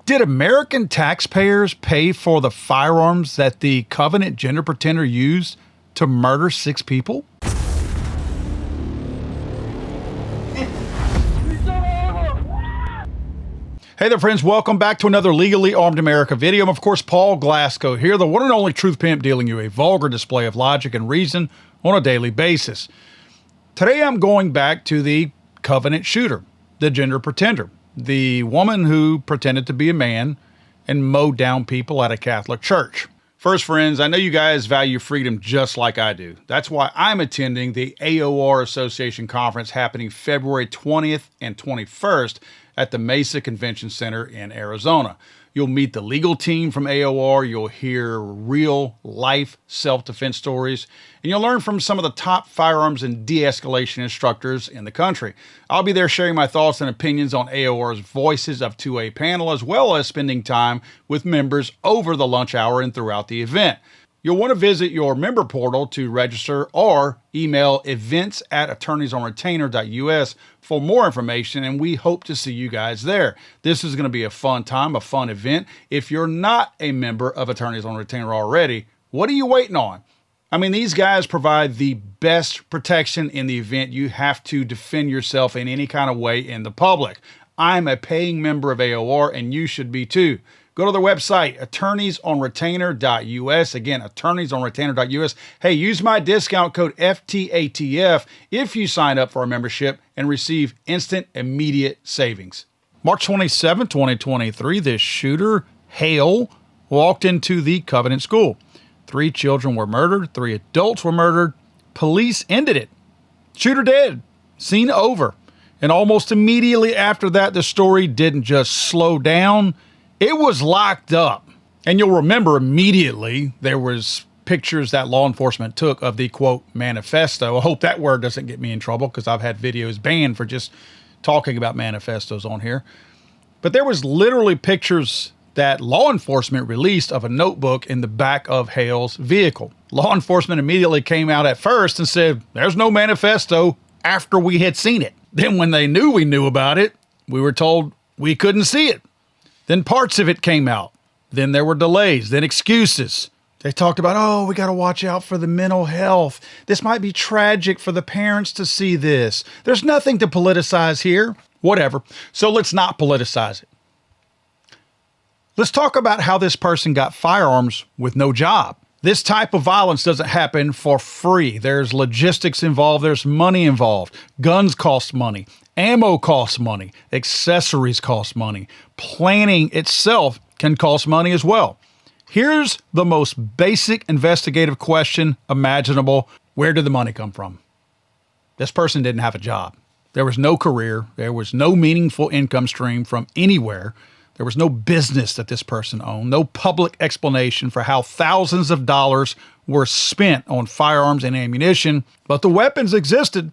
Did American taxpayers pay for the firearms that the Covenant gender pretender used to murder 6 people? Hey there, friends. Welcome back to another Legally Armed America video. I'm, of course, Paul Glasgow here, the one and only truth pimp dealing you a vulgar display of logic and reason on a daily basis. Today, I'm going back to the Covenant shooter, the gender pretender, the woman who pretended to be a man and mowed down people at a Catholic church. First, friends, I know you guys value freedom just like I do. That's why I'm attending the AOR Association Conference happening February 20th and 21st at the Mesa Convention Center in Arizona. You'll meet the legal team from AOR, you'll hear real-life self-defense stories, and you'll learn from some of the top firearms and de-escalation instructors in the country. I'll be there sharing my thoughts and opinions on AOR's Voices of 2A panel, as well as spending time with members over the lunch hour and throughout the event. You'll want to visit your member portal to register or email events@attorneysonretainer.us for more information, and we hope to see you guys there. This is going to be a fun time, a fun event. If you're not a member of Attorneys on Retainer already, what are you waiting on? I mean, these guys provide the best protection in the event you have to defend yourself in any kind of way in the public. I'm a paying member of AOR, and you should be too. Go to their website, attorneysonretainer.us. Again, attorneysonretainer.us. Hey, use my discount code FTATF if you sign up for a membership and receive instant, immediate savings. March 27, 2023, this shooter, Hale, walked into the Covenant School. 3 children were murdered. 3 adults were murdered. Police ended it. Shooter dead. Scene over. And almost immediately after that, the story didn't just slow down. It was locked up. And you'll remember immediately there was pictures that law enforcement took of the, quote, manifesto. I hope that word doesn't get me in trouble because I've had videos banned for just talking about manifestos on here. But there was literally pictures that law enforcement released of a notebook in the back of Hale's vehicle. Law enforcement immediately came out at first and said, there's no manifesto, after we had seen it. Then when they knew we knew about it, we were told we couldn't see it. Then parts of it came out. Then there were delays, then excuses. They talked about, oh, we got to watch out for the mental health. This might be tragic for the parents to see this. There's nothing to politicize here. Whatever. So let's not politicize it. Let's talk about how this person got firearms with no job. This type of violence doesn't happen for free. There's logistics involved. There's money involved. Guns cost money. Ammo costs money. Accessories cost money. Planning itself can cost money as well. Here's the most basic investigative question imaginable. Where did the money come from? This person didn't have a job. There was no career. There was no meaningful income stream from anywhere. There was no business that this person owned, no public explanation for how thousands of dollars were spent on firearms and ammunition, but the weapons existed,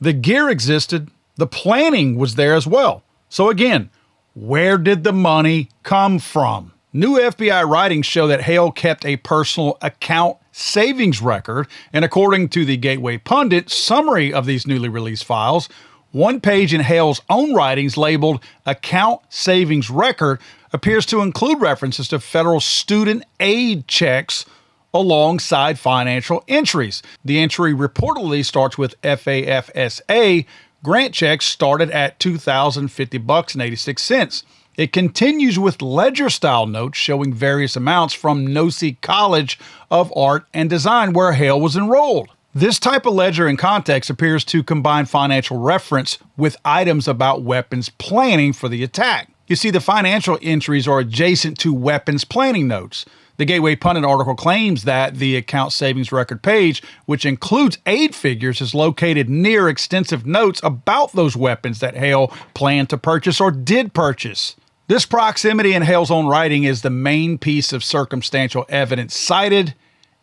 the gear existed, the planning was there as well. So again, where did the money come from? New FBI writings show that Hale kept a personal account savings record, and according to the Gateway Pundit summary of these newly released files, one page in Hale's own writings labeled Account Savings Record appears to include references to federal student aid checks alongside financial entries. The entry reportedly starts with FAFSA. Grant checks started at $2,050.86. It continues with ledger-style notes showing various amounts from Nosy College of Art and Design, where Hale was enrolled. This type of ledger in context appears to combine financial reference with items about weapons planning for the attack. You see, the financial entries are adjacent to weapons planning notes. The Gateway Pundit article claims that the account savings record page, which includes aid figures, is located near extensive notes about those weapons that Hale planned to purchase or did purchase. This proximity in Hale's own writing is the main piece of circumstantial evidence cited,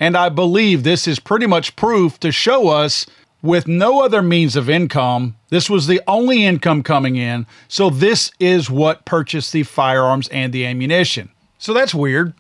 and I believe this is pretty much proof to show us with no other means of income, this was the only income coming in, so this is what purchased the firearms and the ammunition. So that's weird.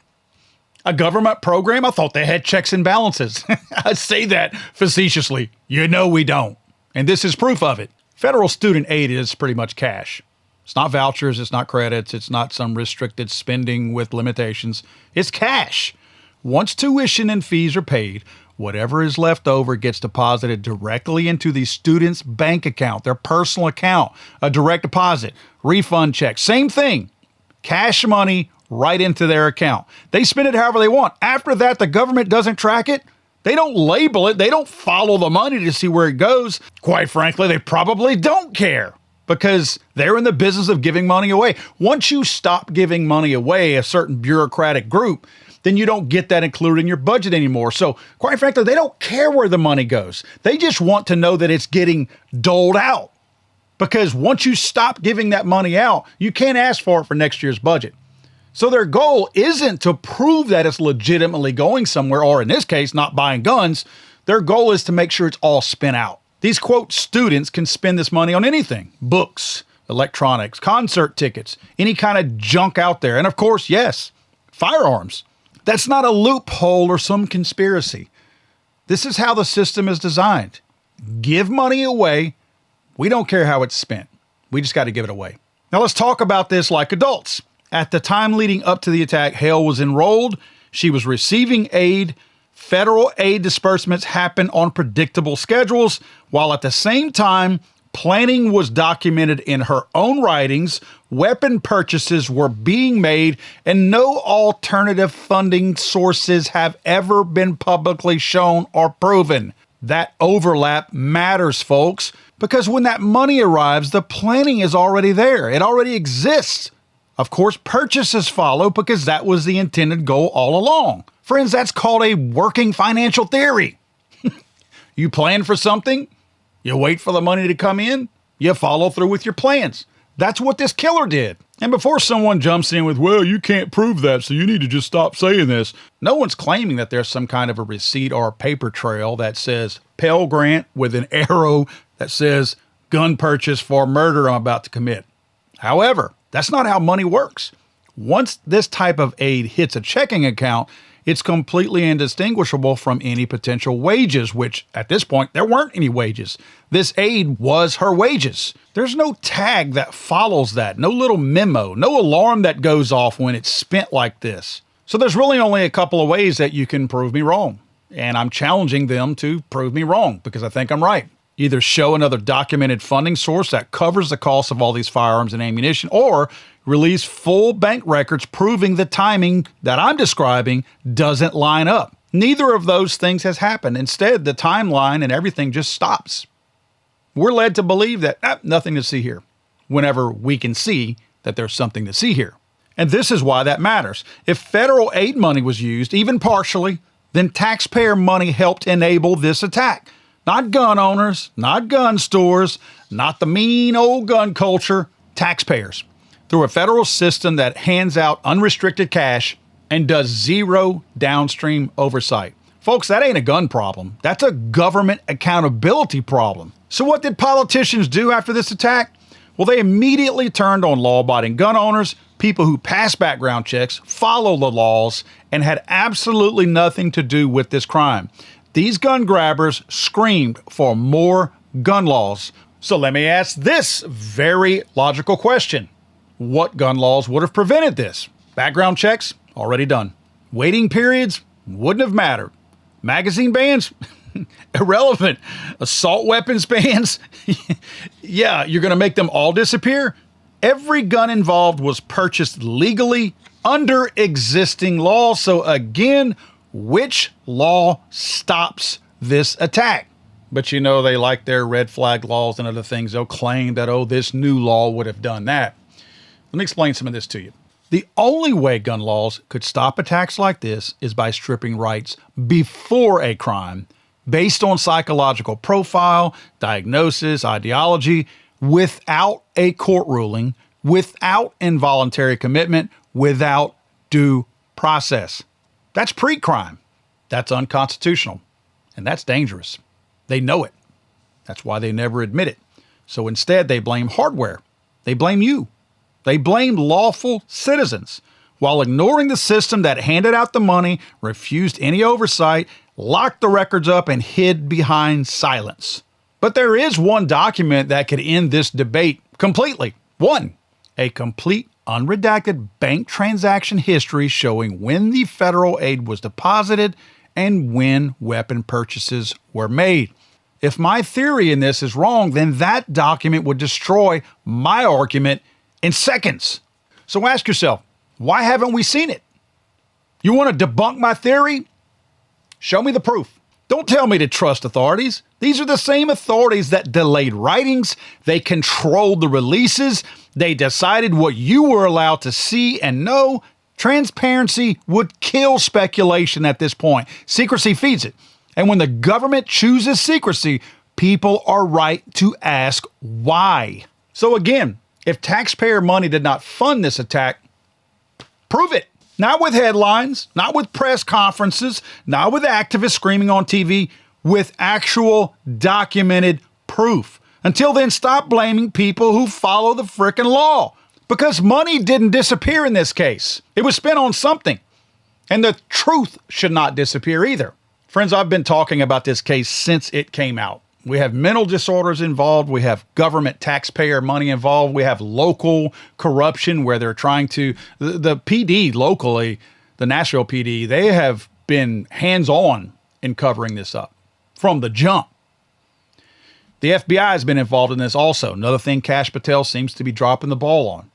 A government program? I thought they had checks and balances. I say that facetiously. You know we don't. And this is proof of it. Federal student aid is pretty much cash. It's not vouchers. It's not credits. It's not some restricted spending with limitations. It's cash. Once tuition and fees are paid, whatever is left over gets deposited directly into the student's bank account, their personal account, a direct deposit, refund check, same thing. Cash money right into their account. They spend it however they want. After that, the government doesn't track it. They don't label it. They don't follow the money to see where it goes. Quite frankly, they probably don't care because they're in the business of giving money away. Once you stop giving money away, a certain bureaucratic group, then you don't get that included in your budget anymore. So quite frankly, they don't care where the money goes. They just want to know that it's getting doled out. Because once you stop giving that money out, you can't ask for it for next year's budget. So their goal isn't to prove that it's legitimately going somewhere, or in this case, not buying guns. Their goal is to make sure it's all spent out. These, quote, students can spend this money on anything: books, electronics, concert tickets, any kind of junk out there. And of course, yes, firearms. That's not a loophole or some conspiracy. This is how the system is designed. Give money away. We don't care how it's spent. We just got to give it away. Now let's talk about this like adults. At the time leading up to the attack, Hale was enrolled. She was receiving aid. Federal aid disbursements happened on predictable schedules, while at the same time, planning was documented in her own writings, weapon purchases were being made, and no alternative funding sources have ever been publicly shown or proven. That overlap matters, folks, because when that money arrives, the planning is already there. It already exists. Of course, purchases follow because that was the intended goal all along. Friends, that's called a working financial theory. You plan for something, you wait for the money to come in, you follow through with your plans. That's what this killer did. And before someone jumps in with, well, you can't prove that, so you need to just stop saying this. No one's claiming that there's some kind of a receipt or a paper trail that says Pell Grant with an arrow that says gun purchase for murder I'm about to commit. However, that's not how money works. Once this type of aid hits a checking account, it's completely indistinguishable from any potential wages, which at this point, there weren't any wages. This aid was her wages. There's no tag that follows that, no little memo, no alarm that goes off when it's spent like this. So there's really only a couple of ways that you can prove me wrong. And I'm challenging them to prove me wrong because I think I'm right. Either show another documented funding source that covers the cost of all these firearms and ammunition, or release full bank records proving the timing that I'm describing doesn't line up. Neither of those things has happened. Instead, the timeline and everything just stops. We're led to believe that nothing to see here, whenever we can see that there's something to see here. And this is why that matters. If federal aid money was used, even partially, then taxpayer money helped enable this attack. Not gun owners, not gun stores, not the mean old gun culture, taxpayers. Through a federal system that hands out unrestricted cash and does zero downstream oversight. Folks, that ain't a gun problem. That's a government accountability problem. So what did politicians do after this attack? Well, they immediately turned on law-abiding gun owners, people who pass background checks, follow the laws, and had absolutely nothing to do with this crime. These gun grabbers screamed for more gun laws. So let me ask this very logical question. What gun laws would have prevented this? Background checks? Already done. Waiting periods? Wouldn't have mattered. Magazine bans? Irrelevant. Assault weapons bans? Yeah, you're going to make them all disappear? Every gun involved was purchased legally under existing law. So again, which law stops this attack? But you know, they like their red flag laws and other things. They'll claim that, oh, this new law would have done that. Let me explain some of this to you. The only way gun laws could stop attacks like this is by stripping rights before a crime based on psychological profile, diagnosis, ideology, without a court ruling, without involuntary commitment, without due process. That's pre-crime. That's unconstitutional. And that's dangerous. They know it. That's why they never admit it. So instead, they blame hardware. They blame you. They blame lawful citizens while ignoring the system that handed out the money, refused any oversight, locked the records up, and hid behind silence. But there is one document that could end this debate completely. One. a complete unredacted bank transaction history showing when the federal aid was deposited and when weapon purchases were made. If my theory in this is wrong, then that document would destroy my argument in seconds. So ask yourself, why haven't we seen it? You want to debunk my theory? Show me the proof. Don't tell me to trust authorities. These are the same authorities that delayed writings. They controlled the releases. They decided what you were allowed to see and know. Transparency would kill speculation at this point. Secrecy feeds it. And when the government chooses secrecy, people are right to ask why. So again, if taxpayer money did not fund this attack, prove it. Not with headlines, not with press conferences, not with activists screaming on TV, with actual documented proof. Until then, stop blaming people who follow the frickin' law. Because money didn't disappear in this case. It was spent on something. And the truth should not disappear either. Friends, I've been talking about this case since it came out. We have mental disorders involved. We have government taxpayer money involved. We have local corruption where they're trying to, the PD locally, the Nashville PD, they have been hands-on in covering this up from the jump. The FBI has been involved in this also. Another thing Kash Patel seems to be dropping the ball on.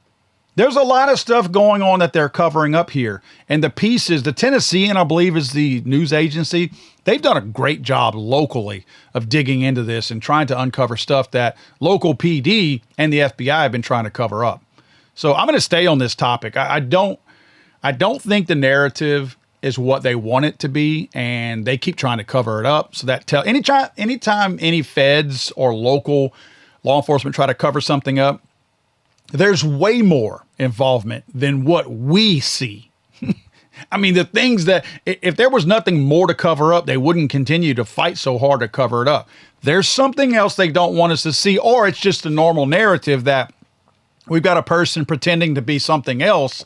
There's a lot of stuff going on that they're covering up here. And the pieces, the Tennessean, I believe, is the news agency. They've done a great job locally of digging into this and trying to uncover stuff that local PD and the FBI have been trying to cover up. So I'm going to stay on this topic. I don't think the narrative is what they want it to be, and they keep trying to cover it up. So that anytime any feds or local law enforcement try to cover something up, there's way more involvement than what we see. I mean, the things that, if there was nothing more to cover up, they wouldn't continue to fight so hard to cover it up. There's something else they don't want us to see, or it's just a normal narrative that we've got a person pretending to be something else,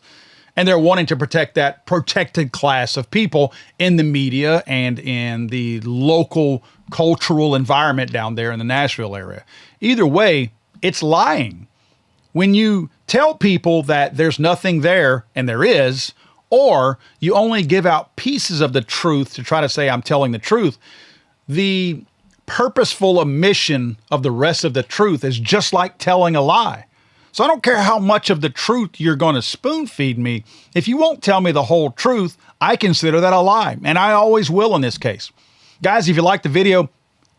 and they're wanting to protect that protected class of people in the media and in the local cultural environment down there in the Nashville area. Either way, it's lying. When you tell people that there's nothing there and there is, or you only give out pieces of the truth to try to say I'm telling the truth, the purposeful omission of the rest of the truth is just like telling a lie. So I don't care how much of the truth you're going to spoon feed me. If you won't tell me the whole truth, I consider that a lie, and I always will in this case. Guys, if you like the video,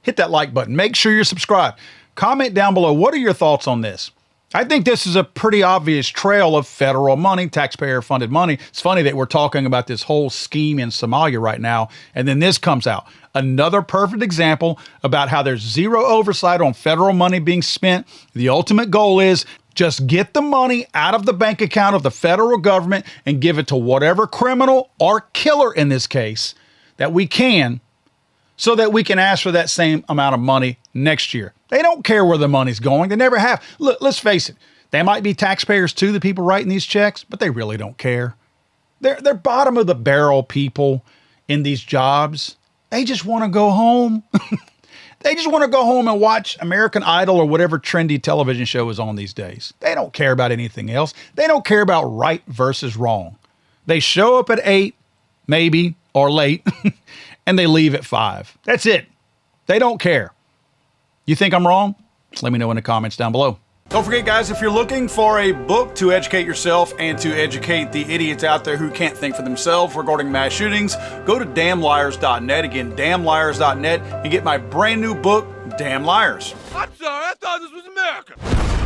hit that like button. Make sure you're subscribed. Comment down below. What are your thoughts on this? I think this is a pretty obvious trail of federal money, taxpayer-funded money. It's funny that we're talking about this whole scheme in Somalia right now, and then this comes out. Another perfect example about how there's zero oversight on federal money being spent. The ultimate goal is just get the money out of the bank account of the federal government and give it to whatever criminal or killer in this case that we can, so that we can ask for that same amount of money next year. They don't care where the money's going. They never have. Look, let's face it. They might be taxpayers too, the people writing these checks, but they really don't care. They're bottom of the barrel people in these jobs. They just want to go home. They just want to go home and watch American Idol or whatever trendy television show is on these days. They don't care about anything else. They don't care about right versus wrong. They show up at 8, maybe, or late, and they leave at 5. That's it. They don't care. You think I'm wrong? Let me know in the comments down below. Don't forget, guys, if you're looking for a book to educate yourself and to educate the idiots out there who can't think for themselves regarding mass shootings, go to damnliars.net. Again, damnliars.net, and get my brand new book, Damn Liars. I'm sorry, I thought this was America.